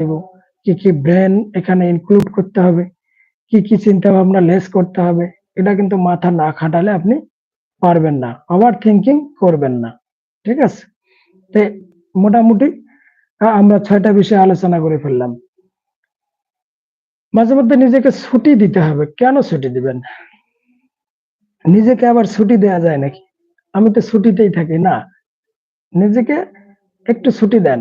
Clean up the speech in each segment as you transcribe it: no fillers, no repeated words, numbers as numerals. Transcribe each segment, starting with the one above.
দেব, কি কি ব্রেন এখানে ইনক্লুড করতে হবে, কি কি চিন্তা ভাবনা লেস করতে হবে, এটা কিন্তু মাথা না খাটালে আপনি পারবেন না, ওভার থিঙ্কিং করবেন না। ঠিক আছে? তো মোটামুটি আমরা ৬টা বিষয়ে আলোচনা করে ফেললাম। মাঝে মধ্যে নিজেকে ছুটি দিতে হবে। কেন ছুটি দিবেন? নিজেকে আবার ছুটি দেয়া যায় নাকি? আমি তো ছুটিতেই থাকি না। নিজেকে একটু ছুটি দেন।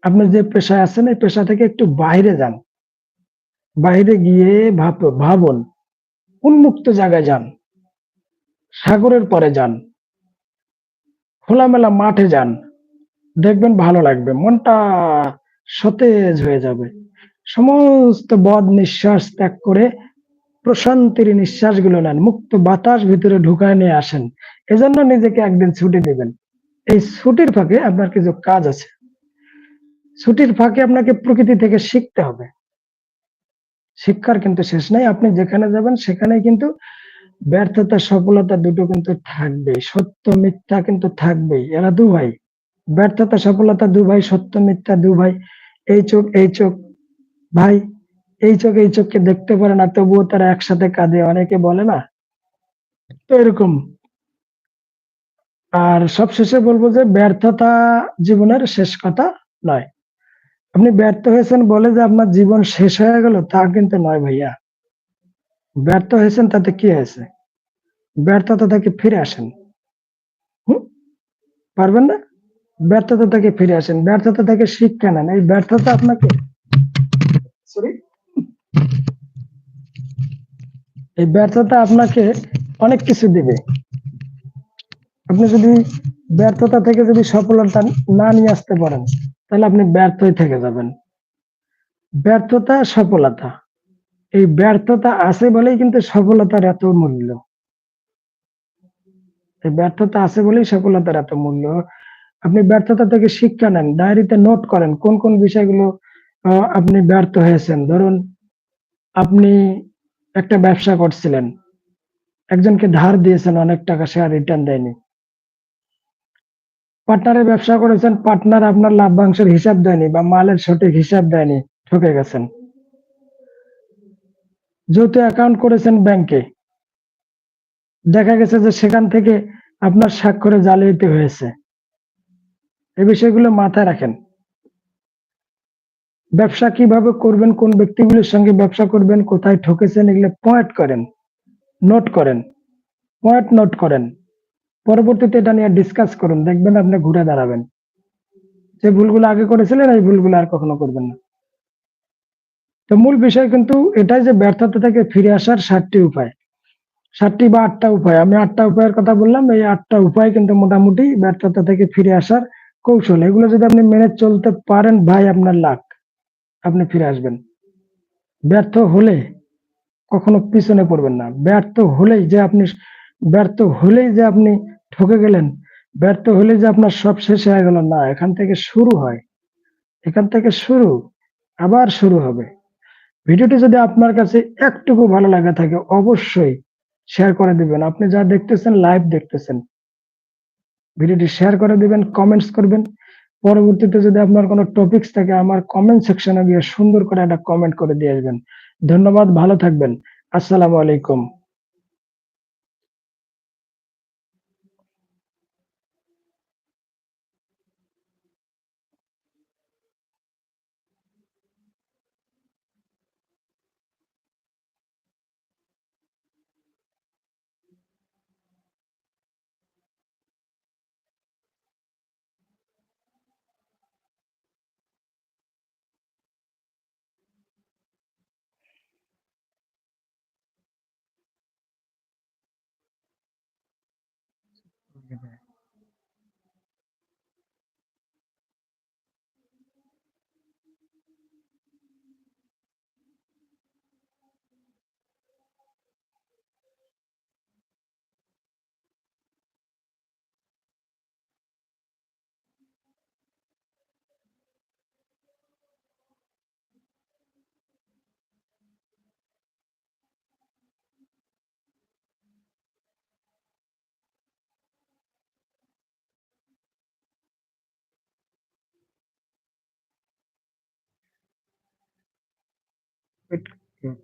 আপনি যে পেশায় আছেন এই পেশা থেকে একটু বাইরে যান। বাইরে গিয়ে ভাবুন, উন্মুক্ত জায়গায় যান, সাগরের পাড়ে যান, খোলামেলা মাঠে যান। দেখবেন ভালো লাগবে। মনটা সতেজ হয়ে যাবে। সমস্ত বদ নিঃশ্বাস ত্যাগ করে প্রশান্তির নিঃশ্বাসগুলো নেন। মুক্ত বাতাস ভিতরে ঢুকায় নিয়ে আসেন। এজন্য নিজেকে একদিন ছুটি দিবেন। এই ছুটির ফাঁকে আপনার কিছু কাজ আছে। ছুটির ফাঁকে আপনাকে প্রকৃতি থেকে শিখতে হবে। শিক্ষার কিন্তু শেষ নাই। আপনি যেখানে যাবেন সেখানেই কিন্তু ব্যর্থতা, সফলতা দুটো কিন্তু থাকবেই। সত্য মিথ্যা কিন্তু থাকবেই। এরা ২ ভাই। ব্যর্থতা, সফলতা ২ ভাই, সত্য মিথ্যা ২ ভাই। এই চোখ, এই চোখ ভাই, এই চোখ এই চোখকে দেখতে পারে না তবুও তারা একসাথে কাঁদে। অনেকে বলে না? তো এরকম। আর সবশেষে বলব যে ব্যর্থতা জীবনের শেষ কথা নয়। আপনি ব্যর্থ হয়েছেন বলে যে আপনার জীবন শেষ হয়ে গেল তা কিন্তু নয় ভাইয়া। ব্যর্থ হয়েছেন তাতে কি হয়েছে? ব্যর্থতা থেকে ফিরে আসেন। হুম? পারবেন না? ব্যর্থতা থেকে ফিরে আসেন। ব্যর্থতা থেকে শিক্ষা নেন। এই ব্যর্থতা আপনাকে সরি এই ব্যর্থতা আপনাকে অনেক কিছু দিবে। আপনি যদি ব্যর্থতা থেকে যদি সফলতা না নিয়ে আসতে পারেন তাহলে আপনি ব্যর্থই থেকে যাবেন। ব্যর্থতা, সফলতা। এই ব্যর্থতা আছে বলেই কিন্তু সফলতার এত মূল্য। এই ব্যর্থতা আছে বলেই সফলতার এত মূল্য। আপনি ব্যর্থতা থেকে শিক্ষা নেন। ডায়েরিতে নোট করেন কোন, কোন বিষয়গুলো আপনি ব্যর্থ হয়েছেন। ধরুন আপনি একটা ব্যবসা করছিলেন। একজনকে ধার দিয়েছেন অনেক টাকা, সে আর রিটার্ন দেয়নি। পার্টনারের ব্যবসা করেছেন, পার্টনার আপনার লাভ্যাংশের হিসাব দেয়নি বা মালের সঠিক হিসাব দেয়নি, ঠকে গেছেন। যৌথ অ্যাকাউন্ট করেছেন ব্যাংকে, দেখা গেছে যে সেখান থেকে আপনার স্বাক্ষরে জালিয়াতি হয়েছে। এই বিষয়গুলো মাথায় রাখেন। ব্যবসা কিভাবে করবেন, কোন ব্যক্তিগুলোর সঙ্গে ব্যবসা করবেন, কোথায় ঠকেছেন, এগুলো পয়েন্ট করেন, নোট করেন, পয়েন্ট নোট করেন। পরবর্তীতে এটা নিয়ে ডিসকাস করুন, দেখবেন আপনি ঘুরে দাঁড়াবেন। যে ভুলগুলো আগে করেছিলেন এই ভুলগুলো আর কখনো করবেন না। তো মূল বিষয় কিন্তু এটাই যে ব্যর্থতা থেকে ফিরে আসার ৭টি উপায়। ৭টি বা ৮টা উপায়। আমি ৮টা উপায়ের কথা বললাম। এই ৮টা উপায় কিন্তু মোটামুটি ব্যর্থতা থেকে ফিরে আসার কৌশল। এগুলো যদি আপনি মেনে চলতে পারেন ভাই আপনার লাক। আপনি ফিরে আসবেন। ব্যর্থ হলে কখনো পিছনে পড়বেন না। ব্যর্থ হলেই যে আপনি ঠকে গেলেন, ব্যর্থ হলেই যে আপনার সব শেষ হয়ে গেল না। এখান থেকে শুরু হয়। এখান থেকে শুরু, আবার শুরু হবে। ভিডিওটি যদি আপনার কাছে একটুকু ভালো লাগা থাকে অবশ্যই শেয়ার করে দিবেন। আপনি যা দেখতেছেন লাইভ দেখতেছেন। ভিডিওটি শেয়ার করে দিবেন, কমেন্টস করবেন। পরবর্তীতে যদি আপনার কোনো টপিকস থাকে আমার কমেন্ট সেকশনে গিয়ে সুন্দর করে একটা কমেন্ট করে দিয়ে আসবেন। ধন্যবাদ, ভালো থাকবেন। আসসালামু আলাইকুম। ওইট হুম।